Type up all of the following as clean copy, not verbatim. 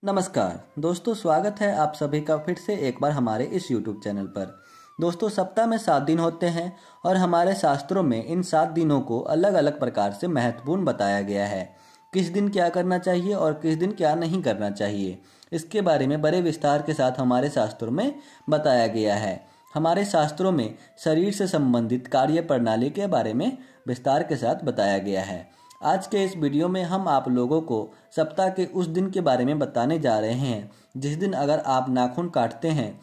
नमस्कार दोस्तों, स्वागत है आप सभी का फिर से एक बार हमारे इस YouTube चैनल पर। दोस्तों, सप्ताह में 7 दिन होते हैं और हमारे शास्त्रों में इन 7 दिनों को अलग अलग प्रकार से महत्वपूर्ण बताया गया है। किस दिन क्या करना चाहिए और किस दिन क्या नहीं करना चाहिए, इसके बारे में बड़े विस्तार के साथ हमारे शास्त्रों में बताया गया है। हमारे शास्त्रों में शरीर से संबंधित कार्य प्रणाली के बारे में विस्तार के साथ बताया गया है। आज के इस वीडियो में हम आप लोगों को सप्ताह के उस दिन के बारे में बताने जा रहे हैं जिस दिन अगर आप नाखून काटते हैं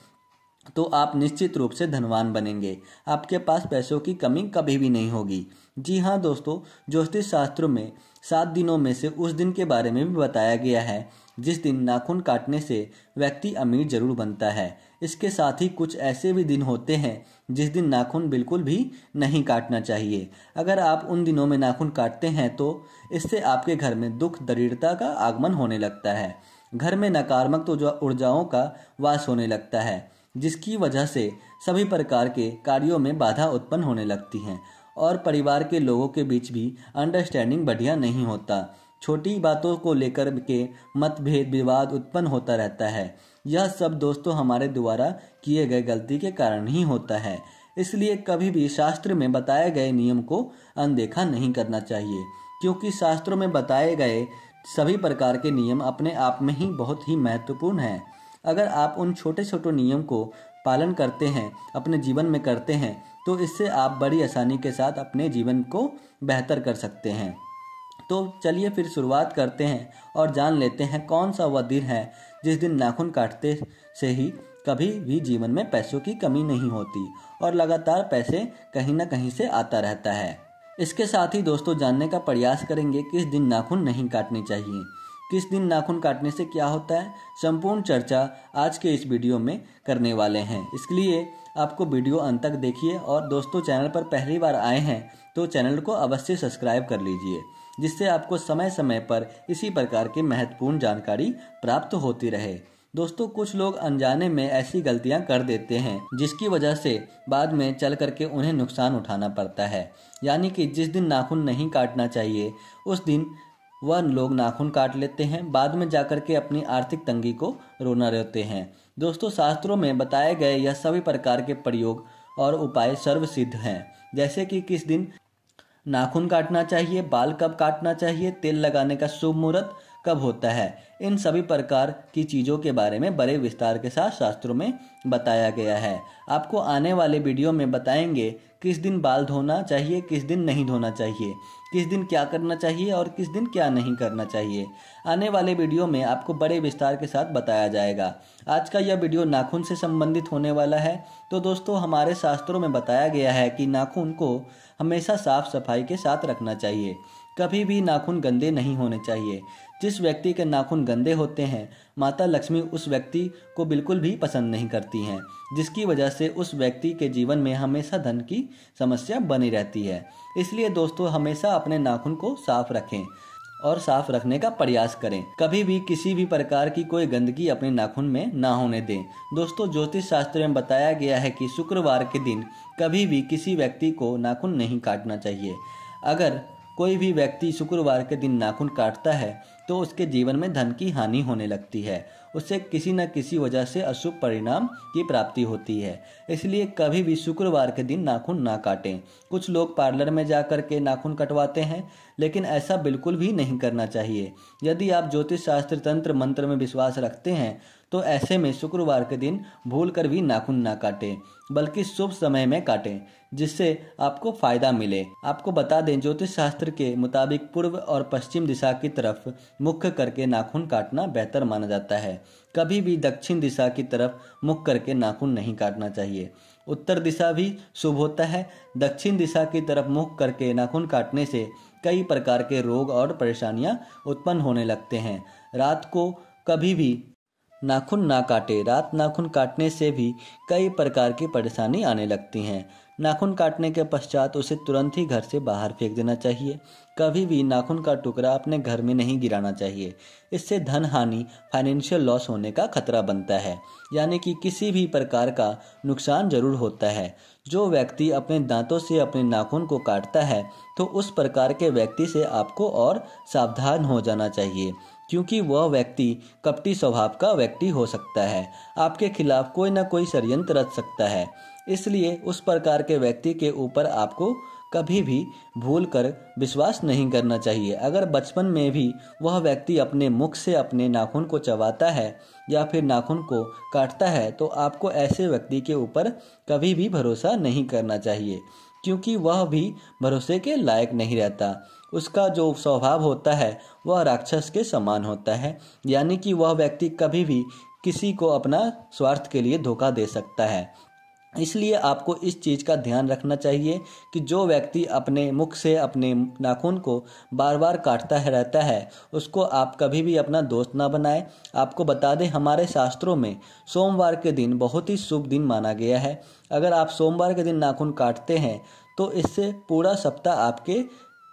तो आप निश्चित रूप से धनवान बनेंगे। आपके पास पैसों की कमी कभी भी नहीं होगी। जी हाँ दोस्तों, ज्योतिष शास्त्रों में 7 दिनों में से उस दिन के बारे में भी बताया गया है जिस दिन नाखून काटने से व्यक्ति अमीर जरूर बनता है। इसके साथ ही कुछ ऐसे भी दिन होते हैं जिस दिन नाखून बिल्कुल भी नहीं काटना चाहिए। अगर आप उन दिनों में नाखून काटते हैं तो इससे आपके घर में दुख दरिद्रता का आगमन होने लगता है। घर में नकारात्मक ऊर्जाओं का वास होने लगता है, जिसकी वजह से सभी प्रकार के कार्यों में बाधा उत्पन्न होने लगती हैं और परिवार के लोगों के बीच भी अंडरस्टैंडिंग बढ़िया नहीं होता। छोटी बातों को लेकर के मतभेद विवाद उत्पन्न होता रहता है। यह सब दोस्तों हमारे द्वारा किए गए गलती के कारण ही होता है। इसलिए कभी भी शास्त्र में बताए गए नियम को अनदेखा नहीं करना चाहिए, क्योंकि शास्त्रों में बताए गए सभी प्रकार के नियम अपने आप में ही बहुत ही महत्वपूर्ण हैं। अगर आप उन छोटे छोटे नियम को पालन करते हैं, अपने जीवन में करते हैं, तो इससे आप बड़ी आसानी के साथ अपने जीवन को बेहतर कर सकते हैं। तो चलिए फिर शुरुआत करते हैं और जान लेते हैं कौन सा वह दिन है जिस दिन नाखून काटते से ही कभी भी जीवन में पैसों की कमी नहीं होती और लगातार पैसे कहीं ना कहीं से आता रहता है। इसके साथ ही दोस्तों जानने का प्रयास करेंगे किस दिन नाखून नहीं काटने चाहिए, किस दिन नाखून काटने से क्या होता है। संपूर्ण चर्चा आज के इस वीडियो में करने वाले हैं, इसलिए आपको वीडियो अंत तक देखिए। और दोस्तों, चैनल पर पहली बार आए हैं तो चैनल को अवश्य सब्सक्राइब कर लीजिए, जिससे आपको समय समय पर इसी प्रकार की महत्वपूर्ण जानकारी प्राप्त होती रहे। दोस्तों, कुछ लोग अनजाने में ऐसी गलतियां कर देते हैं जिसकी वजह से बाद में चल करके उन्हें नुकसान उठाना पड़ता है। यानी कि जिस दिन नाखून नहीं काटना चाहिए उस दिन वह लोग नाखून काट लेते हैं, बाद में जाकर के अपनी आर्थिक तंगी को रोना रहते हैं। दोस्तों, शास्त्रों में बताए गए यह सभी प्रकार के प्रयोग और उपाय सर्वसिद्ध हैं, जैसे कि किस दिन नाखून काटना चाहिए, बाल कब काटना चाहिए, तेल लगाने का शुभ मुहूर्त कब होता है। इन सभी प्रकार की चीज़ों के बारे में बड़े विस्तार के साथ शास्त्रों में बताया गया है। आपको आने वाले वीडियो में बताएंगे किस दिन बाल धोना चाहिए, किस दिन नहीं धोना चाहिए, किस दिन क्या करना चाहिए और किस दिन क्या नहीं करना चाहिए। आने वाले वीडियो में आपको बड़े विस्तार के साथ बताया जाएगा। आज का यह वीडियो नाखून से संबंधित होने वाला है। तो दोस्तों, हमारे शास्त्रों में बताया गया है कि नाखून को हमेशा साफ सफाई के साथ रखना चाहिए। कभी भी नाखून गंदे नहीं होने चाहिए। जिस व्यक्ति के नाखून गंदे होते हैं, माता लक्ष्मी उस व्यक्ति को बिल्कुल भी पसंद नहीं करती हैं, जिसकी वजह से उस व्यक्ति के जीवन में हमेशा धन की समस्या बनी रहती है। इसलिए दोस्तों, हमेशा अपने नाखून को साफ रखें और साफ रखने का प्रयास करें। कभी भी किसी भी प्रकार की कोई गंदगी अपने नाखून में ना होने दें। दोस्तों, ज्योतिष शास्त्र में बताया गया है कि शुक्रवार के दिन कभी भी किसी व्यक्ति को नाखून नहीं काटना चाहिए। अगर कोई भी व्यक्ति शुक्रवार के दिन नाखून काटता है तो उसके जीवन में धन की हानि होने लगती है, उससे किसी न किसी वजह से अशुभ परिणाम की प्राप्ति होती है। इसलिए कभी भी शुक्रवार के दिन नाखून ना काटें। कुछ लोग पार्लर में जाकर के नाखून कटवाते हैं, लेकिन ऐसा बिल्कुल भी नहीं करना चाहिए। यदि आप ज्योतिष शास्त्र तंत्र मंत्र में विश्वास रखते हैं तो ऐसे में शुक्रवार के दिन भूल कर भी नाखून ना काटें, बल्कि शुभ समय में काटें, जिससे आपको फायदा मिले। आपको बता दें, ज्योतिष शास्त्र के मुताबिक पूर्व और पश्चिम दिशा की तरफ मुख करके नाखून काटना बेहतर माना जाता है। कभी भी दक्षिण दिशा की तरफ मुख करके नाखून नहीं काटना चाहिए। उत्तर दिशा भी शुभ होता है। दक्षिण दिशा की तरफ मुख करके नाखून काटने से कई प्रकार के रोग और परेशानियां उत्पन्न होने लगते हैं। रात को कभी भी नाखून ना काटे। रात नाखून काटने से भी कई प्रकार की परेशानी आने लगती हैं। नाखून काटने के पश्चात उसे तुरंत ही घर से बाहर फेंक देना चाहिए। कभी भी नाखून का टुकड़ा अपने घर में नहीं गिराना चाहिए। इससे धन हानि, फाइनेंशियल लॉस होने का खतरा बनता है, यानी कि किसी भी प्रकार का नुकसान जरूर होता है। जो व्यक्ति अपने दांतों से अपने नाखून को काटता है तो उस प्रकार के व्यक्ति से आपको और सावधान हो जाना चाहिए। क्योंकि वह व्यक्ति कपटी स्वभाव का व्यक्ति हो सकता है। आपके खिलाफ कोई ना कोई षड्यंत्र रच सकता है। इसलिए उस प्रकार के व्यक्ति के ऊपर आपको कभी भी भूल कर विश्वास नहीं करना चाहिए। अगर बचपन में भी वह व्यक्ति अपने मुख से अपने नाखून को चबाता है या फिर नाखून को काटता है तो आपको ऐसे व्यक्ति के ऊपर कभी भी भरोसा नहीं करना चाहिए, क्योंकि वह भी भरोसे के लायक नहीं रहता। उसका जो स्वभाव होता है वह राक्षस के समान होता है, यानी कि वह व्यक्ति कभी भी किसी को अपना स्वार्थ के लिए धोखा दे सकता है। इसलिए आपको इस चीज़ का ध्यान रखना चाहिए कि जो व्यक्ति अपने मुख से अपने नाखून को बार बार काटता है रहता है, उसको आप कभी भी अपना दोस्त ना बनाएं। आपको बता दें, हमारे शास्त्रों में सोमवार के दिन बहुत ही शुभ दिन माना गया है। अगर आप सोमवार के दिन नाखून काटते हैं तो इससे पूरा सप्ताह आपके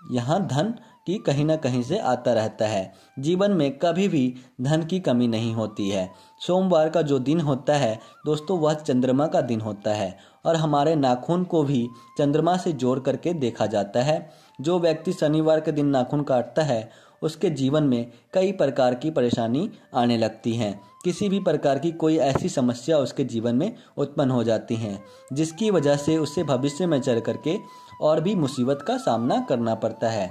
यहाँ धन की कहीं ना कहीं से आता रहता है। जीवन में कभी भी धन की कमी नहीं होती है। सोमवार का जो दिन होता है दोस्तों, वह चंद्रमा का दिन होता है और हमारे नाखून को भी चंद्रमा से जोड़ करके देखा जाता है। जो व्यक्ति शनिवार के दिन नाखून काटता है उसके जीवन में कई प्रकार की परेशानी आने लगती हैं। किसी भी प्रकार की कोई ऐसी समस्या उसके जीवन में उत्पन्न हो जाती हैं, जिसकी वजह से उसे भविष्य में चल करके और भी मुसीबत का सामना करना पड़ता है।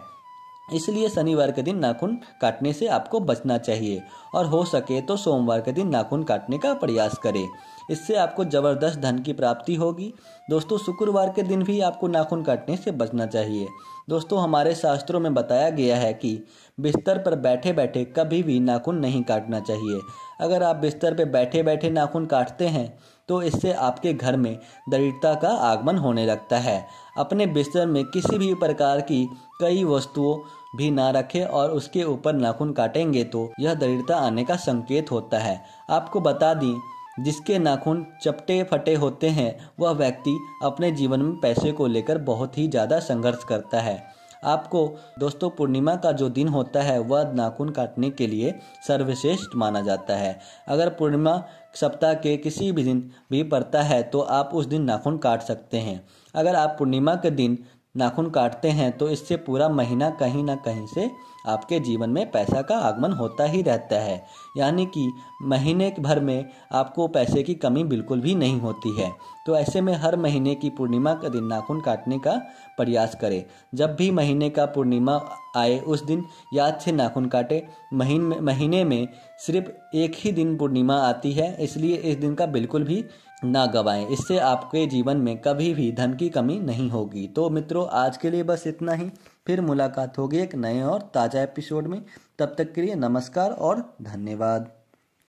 इसलिए शनिवार के दिन नाखून काटने से आपको बचना चाहिए और हो सके तो सोमवार के दिन नाखून काटने का प्रयास करें। इससे आपको जबरदस्त धन की प्राप्ति होगी। दोस्तों, शुक्रवार के दिन भी आपको नाखून काटने से बचना चाहिए। दोस्तों, हमारे शास्त्रों में बताया गया है कि बिस्तर पर बैठे बैठे कभी भी नाखून नहीं काटना चाहिए। अगर आप बिस्तर पर बैठे बैठे नाखून काटते हैं तो इससे आपके घर में दरिद्रता का आगमन होने लगता है। अपने बिस्तर में किसी भी प्रकार की कई वस्तुओं भी ना रखें और उसके ऊपर नाखून काटेंगे तो यह दरिद्रता आने का संकेत होता है। आपको बता दें, जिसके नाखून चपटे फटे होते हैं वह व्यक्ति अपने जीवन में पैसे को लेकर बहुत ही ज़्यादा संघर्ष करता है। आपको दोस्तों, पूर्णिमा का जो दिन होता है वह नाखून काटने के लिए सर्वश्रेष्ठ माना जाता है। अगर पूर्णिमा सप्ताह के किसी भी दिन भी पड़ता है तो आप उस दिन नाखून काट सकते हैं। अगर आप पूर्णिमा के दिन नाखून काटते हैं तो इससे पूरा महीना कहीं ना कहीं से आपके जीवन में पैसा का आगमन होता ही रहता है, यानी कि महीने भर में आपको पैसे की कमी बिल्कुल भी नहीं होती है। तो ऐसे में हर महीने की पूर्णिमा का दिन नाखून काटने का प्रयास करें। जब भी महीने का पूर्णिमा आए उस दिन याद से नाखून काटे। महीने में सिर्फ एक ही दिन पूर्णिमा आती है, इसलिए इस दिन का बिल्कुल भी ना गवाएं। इससे आपके जीवन में कभी भी धन की कमी नहीं होगी। तो मित्रों, आज के लिए बस इतना ही। फिर मुलाकात होगी एक नए और ताज़ा एपिसोड में। तब तक के लिए नमस्कार और धन्यवाद।